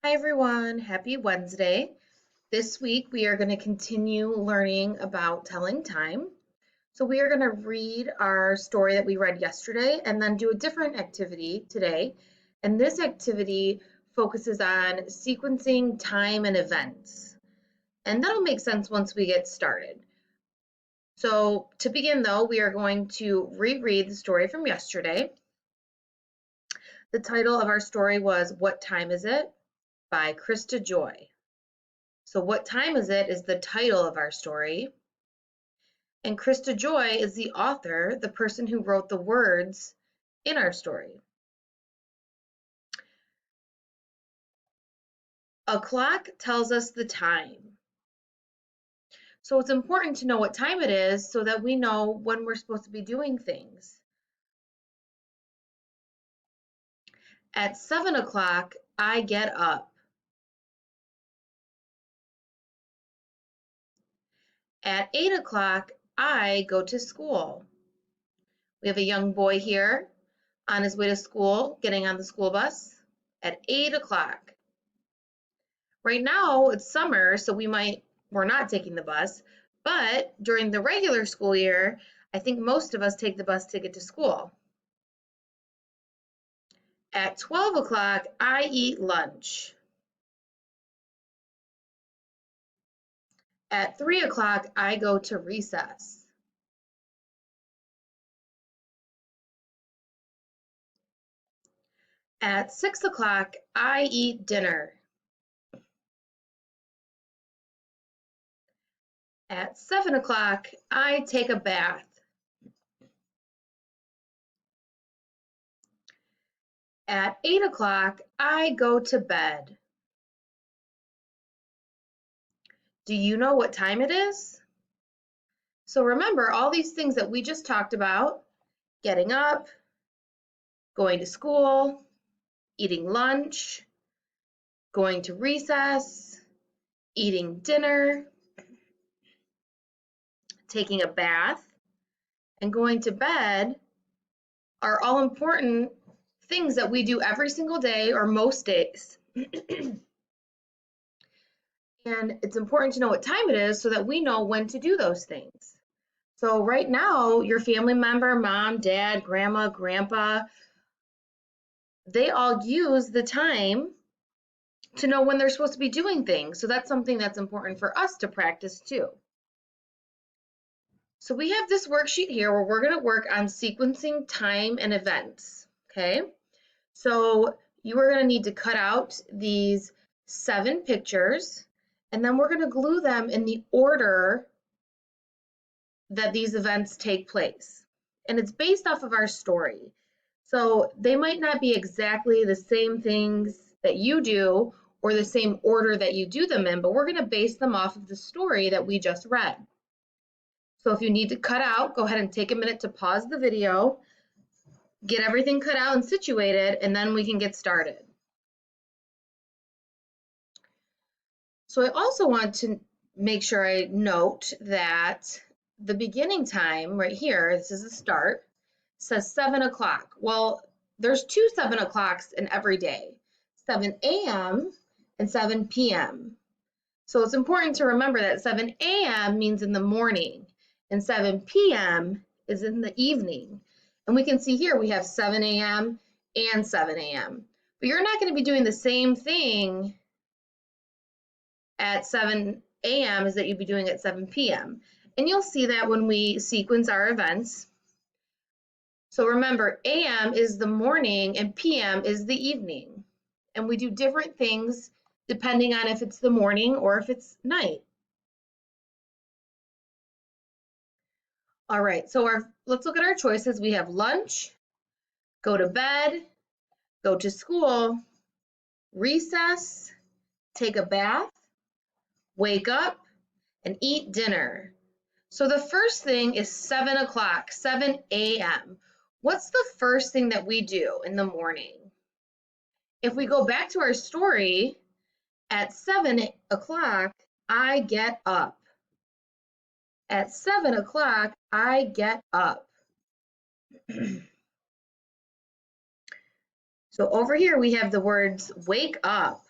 Hi everyone, happy Wednesday. This week we are going to continue learning about telling time. So we are going to read our story that we read yesterday and then do a different activity today. And this activity focuses on sequencing time and events. And that'll make sense once we get started. So to begin though, we are going to reread the story from yesterday. The title of our story was What Time Is It? By Krista Joy. So What Time Is It is the title of our story. And Krista Joy is the author, the person who wrote the words in our story. A clock tells us the time. So it's important to know what time it is so that we know when we're supposed to be doing things. At 7 o'clock, I get up. At 8 o'clock, I go to school. We have a young boy here on his way to school, getting on the school bus at 8 o'clock. Right now it's summer, so we're not taking the bus, but during the regular school year, I think most of us take the bus to get to school. At 12 o'clock, I eat lunch. At 3 o'clock, I go to recess. At 6 o'clock, I eat dinner. At 7 o'clock, I take a bath. At 8 o'clock, I go to bed. Do you know what time it is? So remember all these things that we just talked about: getting up, going to school, eating lunch, going to recess, eating dinner, taking a bath, and going to bed are all important things that we do every single day or most days. And it's important to know what time it is so that we know when to do those things. So right now, your family member, mom, dad, grandma, grandpa, they all use the time to know when they're supposed to be doing things. So that's something that's important for us to practice too. So we have this worksheet here where we're going to work on sequencing time and events, okay? So you are going to need to cut out these 7 pictures, and then we're going to glue them in the order that these events take place. And it's based off of our story. So they might not be exactly the same things that you do or the same order that you do them in, but we're going to base them off of the story that we just read. So if you need to cut out, go ahead and take a minute to pause the video, get everything cut out and situated, and then we can get started. So I also want to make sure I note that the beginning time right here, this is the start, says 7 o'clock. Well, there's 2 7 o'clocks in every day, 7 a.m. and 7 p.m. So it's important to remember that 7 a.m. means in the morning and 7 p.m. is in the evening. And we can see here we have 7 a.m. and 7 a.m. But you're not going to be doing the same thing at 7 a.m. as that you'd be doing at 7 p.m. And you'll see that when we sequence our events. So remember, a.m. is the morning and p.m. is the evening. And we do different things depending on if it's the morning or if it's night. All right, so let's look at our choices. We have lunch, go to bed, go to school, recess, take a bath, wake up, and eat dinner. So the first thing is 7 o'clock, 7 a.m. What's the first thing that we do in the morning? If we go back to our story, at 7 o'clock, I get up. At 7 o'clock, I get up. So over here we have the words wake up.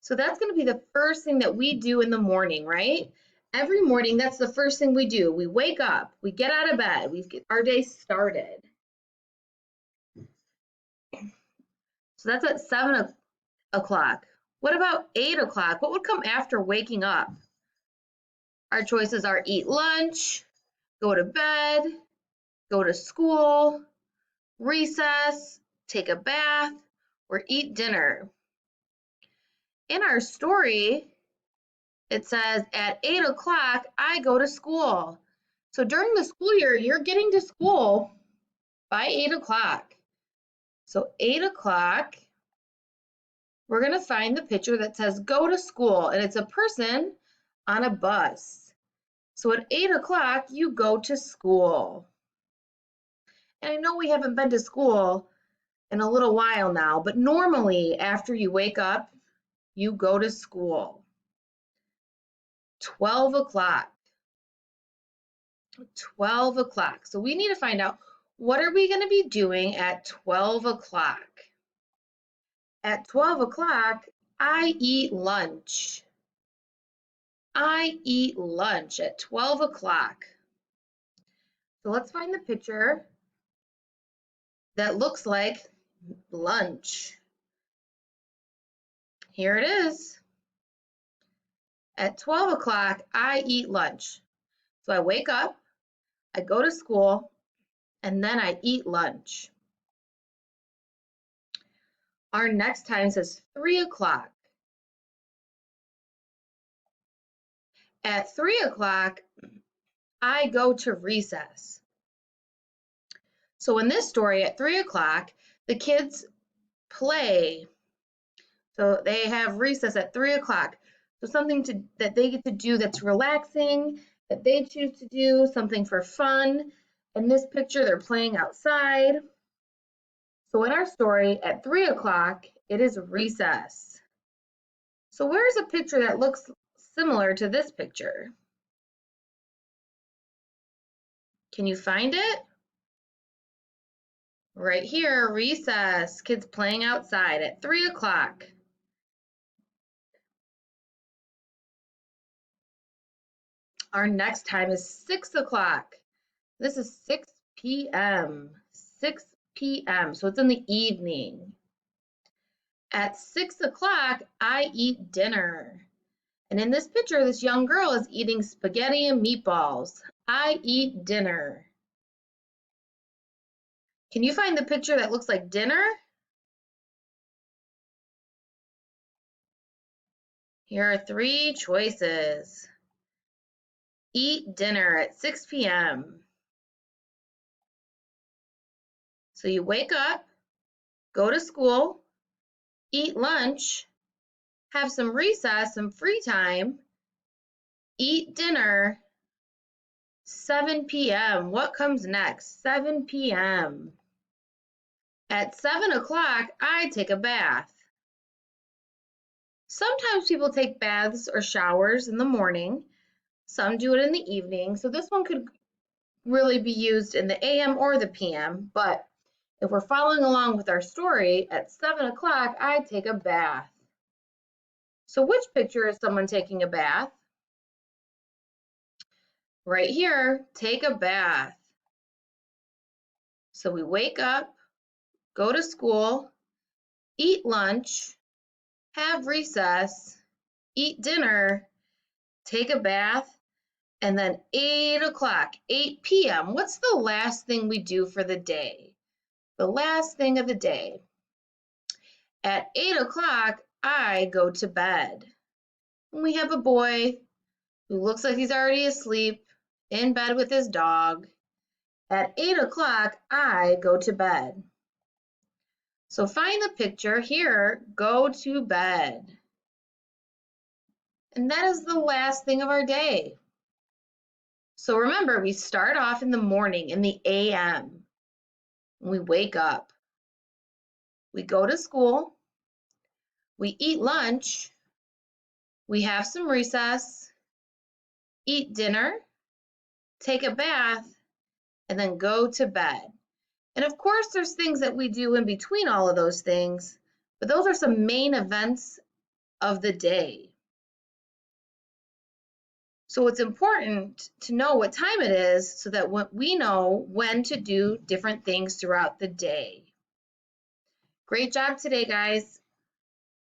So that's going to be the first thing that we do in the morning, right? Every morning, that's the first thing we do. We wake up, we get out of bed, we get our day started. So that's at 7 o'clock. What about 8 o'clock? What would come after waking up? Our choices are eat lunch, go to bed, go to school, recess, take a bath, or eat dinner. In our story, it says at 8 o'clock, I go to school. So during the school year, you're getting to school by 8 o'clock. So 8 o'clock, we're going to find the picture that says go to school, and it's a person on a bus. So at 8 o'clock, you go to school. And I know we haven't been to school in a little while now, but normally after you wake up, you go to school. 12 o'clock. 12 o'clock. So we need to find out, what are we going to be doing at 12 o'clock? At 12 o'clock, I eat lunch. I eat lunch at 12 o'clock. So let's find the picture that looks like lunch. Here it is. At 12 o'clock, I eat lunch. So I wake up, I go to school, and then I eat lunch. Our next time says 3 o'clock. At 3 o'clock, I go to recess. So in this story, at 3 o'clock, the kids play. So they have recess at 3 o'clock. So something that they get to do that's relaxing, that they choose to do, something for fun. In this picture, they're playing outside. So in our story, at 3 o'clock, it is recess. So where's a picture that looks similar to this picture? Can you find it? Right here, recess, kids playing outside at 3 o'clock. Our next time is 6 o'clock. This is 6 p.m. 6 p.m. So it's in the evening. At 6 o'clock, I eat dinner. And in this picture, this young girl is eating spaghetti and meatballs. I eat dinner. Can you find the picture that looks like dinner? Here are 3 choices. Eat dinner at 6 p.m. So you wake up, go to school, eat lunch, have some recess, some free time, eat dinner, 7 p.m. What comes next? 7 p.m. At 7 o'clock, I take a bath. Sometimes people take baths or showers in the morning. Some do it in the evening. So this one could really be used in the AM or the PM. But if we're following along with our story, at 7 o'clock, I take a bath. So which picture is someone taking a bath? Right here, take a bath. So we wake up, go to school, eat lunch, have recess, eat dinner, take a bath, and then 8 o'clock, 8 p.m. What's the last thing we do for the day? The last thing of the day. At 8 o'clock, I go to bed. And we have a boy who looks like he's already asleep in bed with his dog. At 8 o'clock, I go to bed. So find the picture here, go to bed. And that is the last thing of our day. So remember, we start off in the morning, in the AM. We wake up. We go to school. We eat lunch. We have some recess. Eat dinner. Take a bath. And then go to bed. And of course, there's things that we do in between all of those things. But those are some main events of the day. So it's important to know what time it is so that we know when to do different things throughout the day. Great job today, guys.